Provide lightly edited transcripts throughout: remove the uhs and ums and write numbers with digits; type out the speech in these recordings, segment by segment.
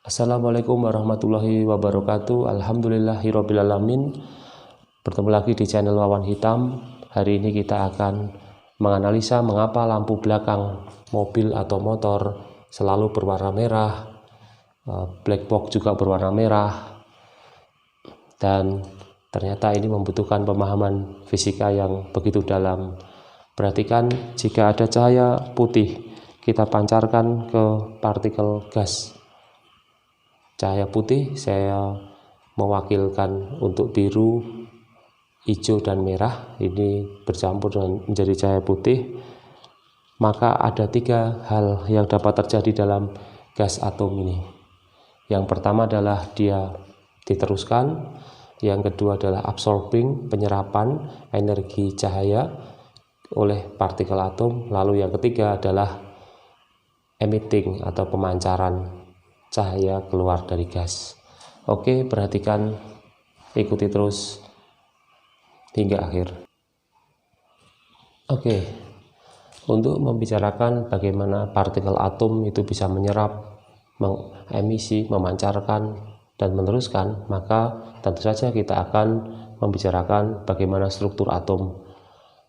Assalamualaikum warahmatullahi wabarakatuh. Alhamdulillahirrabbilalamin. Bertemu lagi di channel Wawan Hitam. Hari ini kita akan menganalisa mengapa lampu belakang mobil atau motor selalu berwarna merah, black box juga berwarna merah, dan ternyata ini membutuhkan pemahaman fisika yang begitu dalam. Perhatikan, jika ada cahaya putih kita pancarkan ke partikel gas. Cahaya putih saya mewakilkan untuk biru, hijau, dan merah. Ini bercampur dan menjadi cahaya putih. Maka ada tiga hal yang dapat terjadi dalam gas atom ini. Yang pertama adalah dia diteruskan. Yang kedua adalah absorbing, penyerapan energi cahaya oleh partikel atom. Lalu yang ketiga adalah emitting atau pemancaran cahaya keluar dari gas. Oke, perhatikan, ikuti terus hingga akhir. Oke, untuk membicarakan bagaimana partikel atom itu bisa menyerap, mengemisi, memancarkan, dan meneruskan, maka tentu saja kita akan membicarakan bagaimana struktur atom.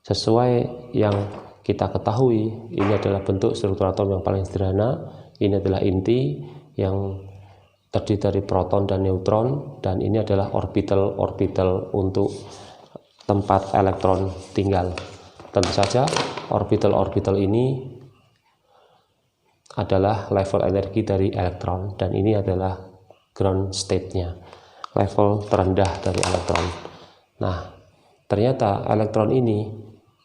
Sesuai yang kita ketahui, ini adalah bentuk struktur atom yang paling sederhana. Ini adalah inti yang terdiri dari proton dan neutron, dan ini adalah orbital untuk tempat elektron tinggal. Tentu saja orbital ini adalah level energi dari elektron, dan ini adalah ground state-nya, level terendah dari elektron. Nah, ternyata elektron ini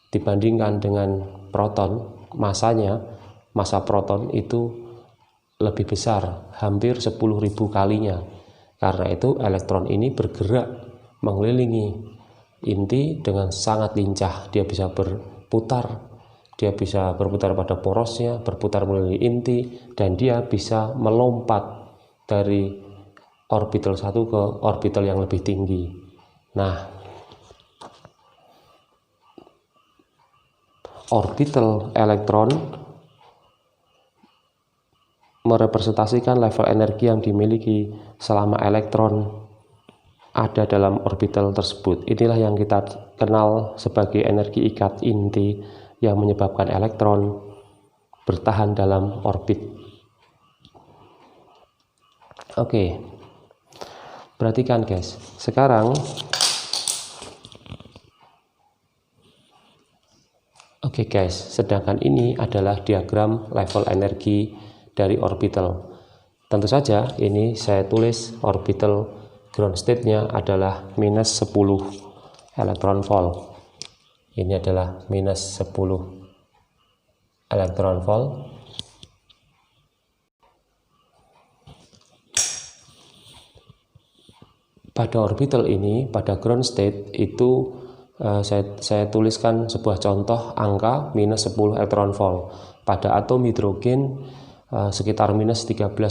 dibandingkan dengan proton, massa proton itu lebih besar, hampir 10.000 kalinya. Karena itu elektron ini bergerak mengelilingi inti dengan sangat lincah. Dia bisa berputar pada porosnya, berputar mengelilingi inti, dan dia bisa melompat dari orbital satu ke orbital yang lebih tinggi. Nah, orbital elektron merepresentasikan level energi yang dimiliki selama elektron ada dalam orbital tersebut. Inilah yang kita kenal sebagai energi ikat inti yang menyebabkan elektron bertahan dalam orbit. Oke, perhatikan guys. Sekarang sedangkan ini adalah diagram level energi dari orbital. Tentu saja ini saya tulis orbital ground state-nya adalah minus 10 elektron volt. Ini adalah minus 10 elektron volt. Pada orbital ini, pada ground state itu saya tuliskan sebuah contoh angka minus 10 elektron volt. Pada atom hidrogen sekitar minus 13,6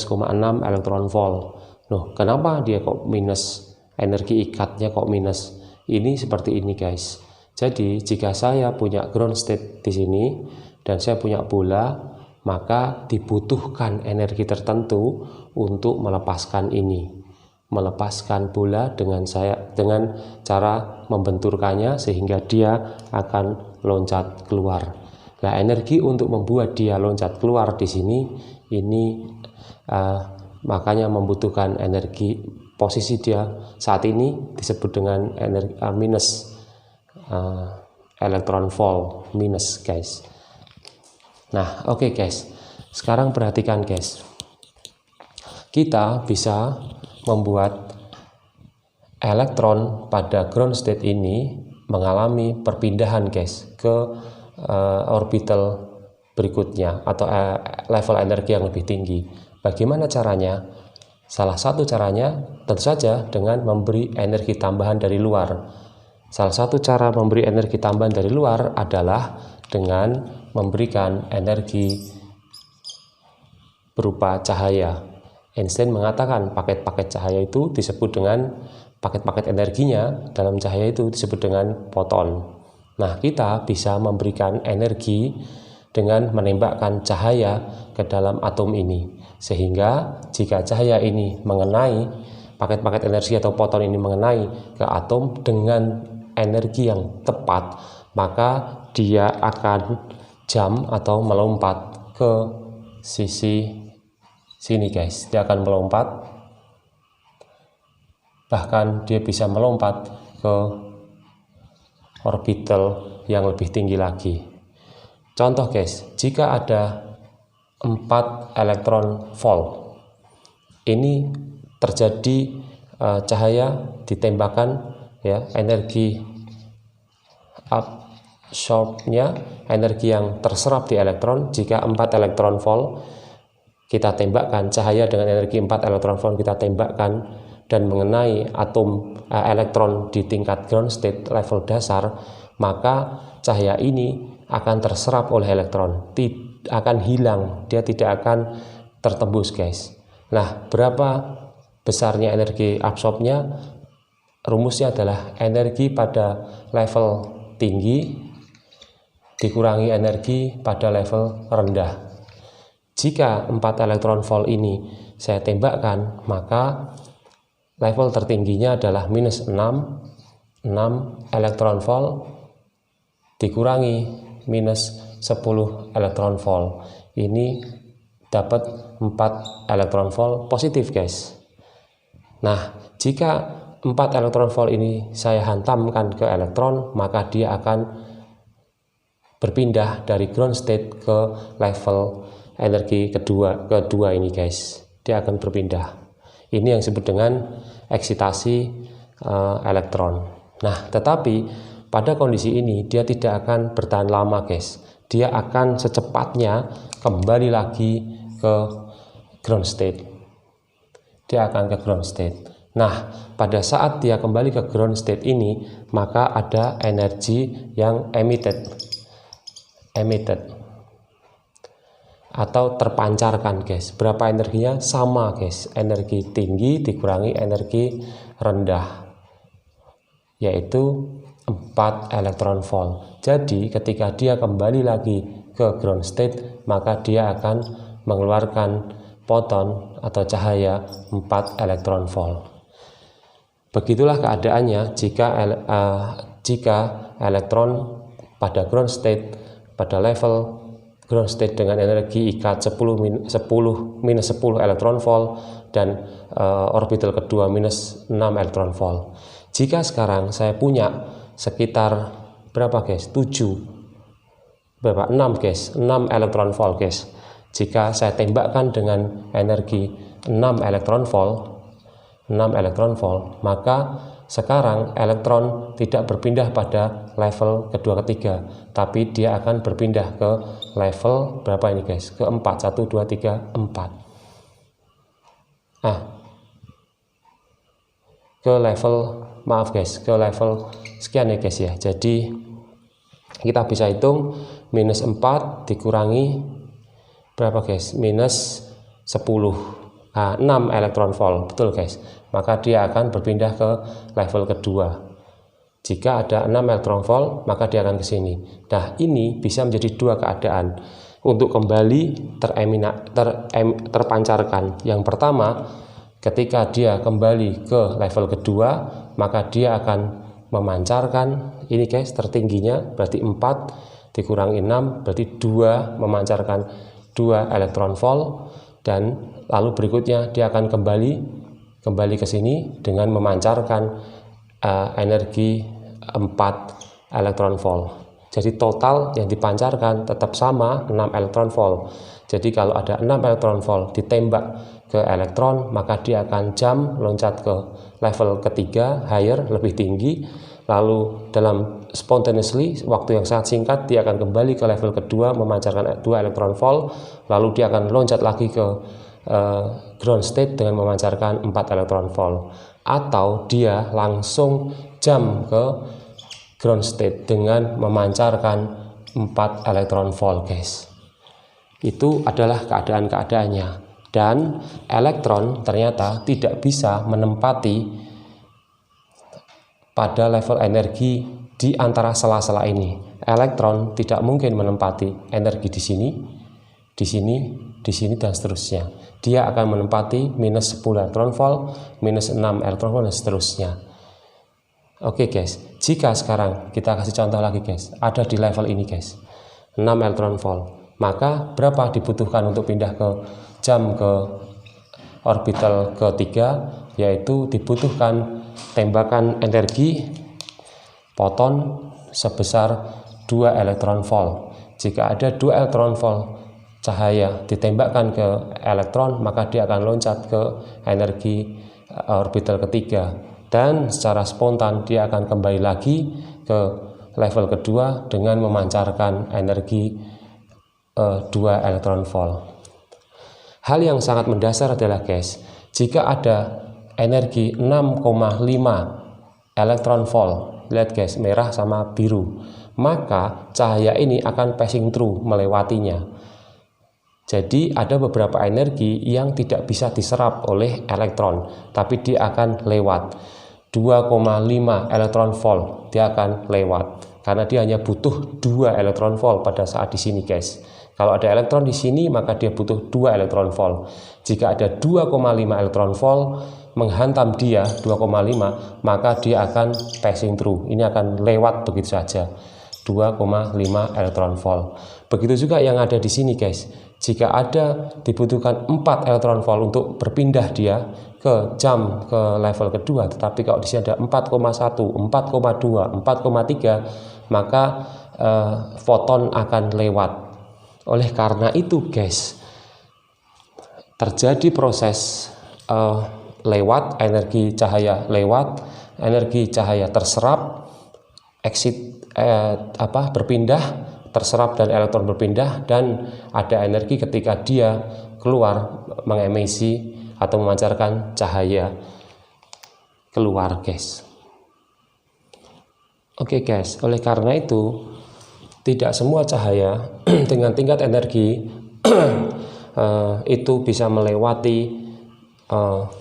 elektron volt. Loh, kenapa dia kok minus? Energi ikatnya kok minus? Ini seperti ini guys. Jadi jika saya punya ground state di sini dan saya punya bola, maka dibutuhkan energi tertentu untuk melepaskan ini. Melepaskan bola dengan cara membenturkannya sehingga dia akan loncat keluar. Nah, energi untuk membuat dia loncat keluar di sini ini makanya membutuhkan energi. Posisi dia saat ini disebut dengan energi minus elektron volt minus guys. Nah, oke guys. Sekarang perhatikan guys. Kita bisa membuat elektron pada ground state ini mengalami perpindahan guys ke orbital berikutnya atau level energi yang lebih tinggi. Bagaimana caranya? Salah satu caranya tentu saja dengan memberi energi tambahan dari luar. Salah satu cara memberi energi tambahan dari luar adalah dengan memberikan energi berupa cahaya. Einstein mengatakan paket-paket cahaya itu disebut dengan paket-paket energinya dalam cahaya itu disebut dengan foton. Nah, kita bisa memberikan energi dengan menembakkan cahaya ke dalam atom ini. Sehingga jika cahaya ini mengenai paket-paket energi atau foton ini mengenai ke atom dengan energi yang tepat, maka dia akan jump atau melompat ke sisi sini guys. Dia akan melompat, bahkan dia bisa melompat ke orbital yang lebih tinggi lagi. Contoh guys, jika ada 4 elektron volt, ini terjadi cahaya ditembakkan ya, energi absorpnya, energi yang terserap di elektron. Jika 4 elektron volt kita tembakkan, cahaya dengan energi 4 elektron volt kita tembakkan dan mengenai atom elektron di tingkat ground state level dasar, maka cahaya ini akan terserap oleh elektron, akan hilang, dia tidak akan tertembus guys. Nah, berapa besarnya energi absorpnya? Rumusnya adalah energi pada level tinggi dikurangi energi pada level rendah. Jika 4 elektron volt ini saya tembakkan, maka level tertingginya adalah minus 6 elektron volt dikurangi minus 10 elektron volt. Ini dapat 4 elektron volt positif guys. Nah, jika 4 elektron volt ini saya hantamkan ke elektron, maka dia akan berpindah dari ground state ke level energi kedua ini guys. Dia akan berpindah. Ini yang disebut dengan eksitasi elektron. Nah, tetapi pada kondisi ini dia tidak akan bertahan lama guys. Dia akan secepatnya kembali lagi ke ground state. Dia akan ke ground state. Nah, pada saat dia kembali ke ground state ini, maka ada energi yang emitted atau terpancarkan guys. Berapa energinya? Sama guys, energi tinggi dikurangi energi rendah, yaitu 4 elektron volt. Jadi ketika dia kembali lagi ke ground state, maka dia akan mengeluarkan foton atau cahaya 4 elektron volt. Begitulah keadaannya jika elektron pada ground state, pada level ground state dengan energi ikat 10 elektron volt dan orbital kedua minus 6 elektron volt. Jika sekarang saya punya sekitar berapa guys? 6 guys, 6 elektron volt guys. Jika saya tembakkan dengan energi 6 elektron volt, maka sekarang elektron tidak berpindah pada level kedua ketiga, tapi dia akan berpindah ke level berapa ini guys? Keempat, 1, 2, 3, 4. Ke level, maaf guys, ke level sekian ya guys ya. Jadi kita bisa hitung minus 4 dikurangi berapa guys? Minus 10. 6 elektron volt, betul guys. Maka dia akan berpindah ke level kedua. Jika ada 6 elektron volt, maka dia akan ke sini. Nah, ini bisa menjadi dua keadaan untuk kembali terpancarkan. Yang pertama, ketika dia kembali ke level kedua, maka dia akan memancarkan ini guys, tertingginya berarti 4 dikurangi 6 berarti 2, memancarkan 2 elektron volt, dan lalu berikutnya dia akan kembali ke sini dengan memancarkan energi 4 elektron volt. Jadi total yang dipancarkan tetap sama 6 elektron volt. Jadi kalau ada 6 elektron volt ditembak ke elektron, maka dia akan jump, loncat ke level ketiga, higher, lebih tinggi. Lalu dalam spontaneously, waktu yang sangat singkat, dia akan kembali ke level kedua, memancarkan 2 elektron volt. Lalu dia akan loncat lagi ke ground state dengan memancarkan 4 elektron volt. Atau dia langsung jump ke ground state dengan memancarkan 4 elektron volt guys. Itu adalah keadaan-keadaannya. Dan elektron ternyata tidak bisa menempati pada level energi di antara sela-sela ini. elektron tidak mungkin menempati energi di sini, di sini, di sini, dan seterusnya. Dia akan menempati minus 10 elektron volt, minus 6 elektron volt, dan seterusnya. Oke guys, jika sekarang kita kasih contoh lagi guys, ada di level ini guys, 6 elektron volt, maka berapa dibutuhkan untuk pindah ke jam ke orbital ketiga, yaitu dibutuhkan tembakan energi foton sebesar 2 elektron volt. Jika ada 2 elektron volt cahaya ditembakkan ke elektron, maka dia akan loncat ke energi orbital ketiga, dan secara spontan dia akan kembali lagi ke level kedua dengan memancarkan energi 2 elektron volt. Hal yang sangat mendasar adalah guys, jika ada energi 6,5 elektron volt, lihat guys, merah sama biru, maka cahaya ini akan passing through, melewatinya. Jadi ada beberapa energi yang tidak bisa diserap oleh elektron, tapi dia akan lewat. 2,5 elektron volt dia akan lewat, karena dia hanya butuh 2 elektron volt pada saat di sini guys. Kalau ada elektron di sini, maka dia butuh 2 elektron volt. Jika ada 2,5 elektron volt menghantam dia 2,5, maka dia akan passing through. Ini akan lewat begitu saja. 2,5 elektron volt. Begitu juga yang ada di sini guys. Jika ada dibutuhkan 4 elektron volt untuk berpindah dia ke jam ke level kedua, tetapi kalau di sini ada 4,1, 4,2, 4,3, maka foton akan lewat. Oleh karena itu guys, terjadi proses lewat, energi cahaya lewat, energi cahaya terserap, exit berpindah, terserap dan elektron berpindah, dan ada energi ketika dia keluar mengemisi atau memancarkan cahaya keluar guys. Oke guys, oleh karena itu tidak semua cahaya dengan tingkat energi itu bisa melewati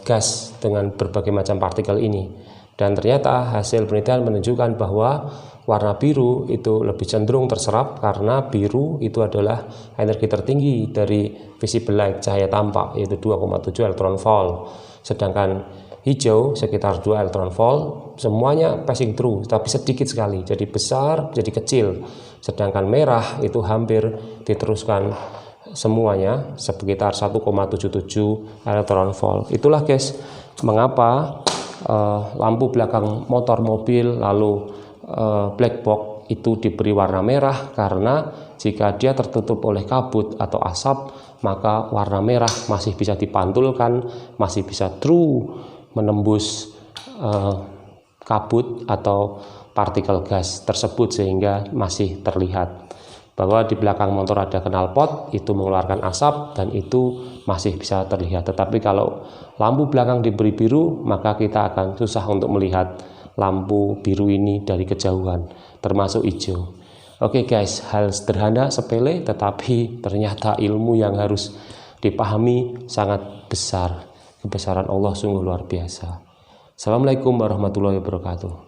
gas dengan berbagai macam partikel ini. Dan ternyata hasil penelitian menunjukkan bahwa warna biru itu lebih cenderung terserap, karena biru itu adalah energi tertinggi dari visible light, cahaya tampak, yaitu 2,7 elektron volt. Sedangkan hijau sekitar 2 elektron volt, semuanya passing through, tapi sedikit sekali, jadi besar, jadi kecil. Sedangkan merah itu hampir diteruskan semuanya, sekitar 1,77 elektron volt. Itulah guys, mengapa lampu belakang motor, mobil, lalu black box itu diberi warna merah, karena jika dia tertutup oleh kabut atau asap, maka warna merah masih bisa dipantulkan, masih bisa through, menembus kabut atau partikel gas tersebut, sehingga masih terlihat bahwa di belakang motor ada knalpot, itu mengeluarkan asap dan itu masih bisa terlihat. Tetapi kalau lampu belakang diberi biru, maka kita akan susah untuk melihat lampu biru ini dari kejauhan, termasuk hijau. Oke guys, hal sederhana, sepele, tetapi ternyata ilmu yang harus dipahami sangat besar. Kebesaran Allah sungguh luar biasa. Assalamualaikum warahmatullahi wabarakatuh.